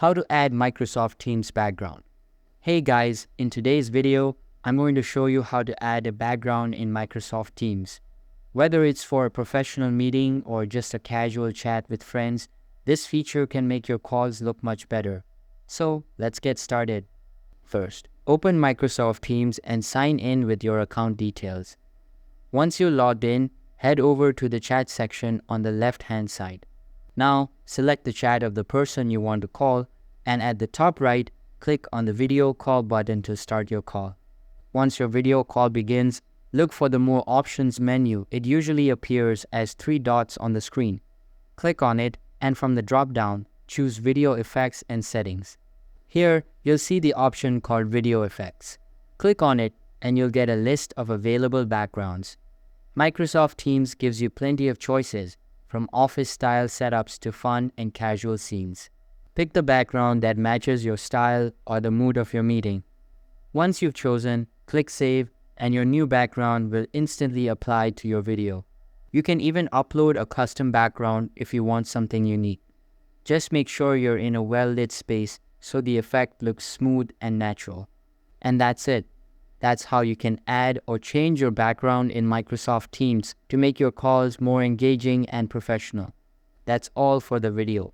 How to add Microsoft Teams background. Hey guys, in today's video, I'm going to show you how to add a background in Microsoft Teams. Whether it's for a professional meeting or just a casual chat with friends, this feature can make your calls look much better. So let's get started. First, open Microsoft Teams and sign in with your account details. Once you're logged in, head over to the chat section on the left-hand side. Now, select the chat of the person you want to call, and at the top right, click on the video call button to start your call. Once your video call begins, look for the More Options menu. It usually appears as 3 dots on the screen. Click on it, and from the drop-down, choose Video Effects and Settings. Here, you'll see the option called Video Effects. Click on it, and you'll get a list of available backgrounds. Microsoft Teams gives you plenty of choices, from office-style setups to fun and casual scenes. Pick the background that matches your style or the mood of your meeting. Once you've chosen, click Save, and your new background will instantly apply to your video. You can even upload a custom background if you want something unique. Just make sure you're in a well-lit space so the effect looks smooth and natural. And that's it. That's how you can add or change your background in Microsoft Teams to make your calls more engaging and professional. That's all for the video.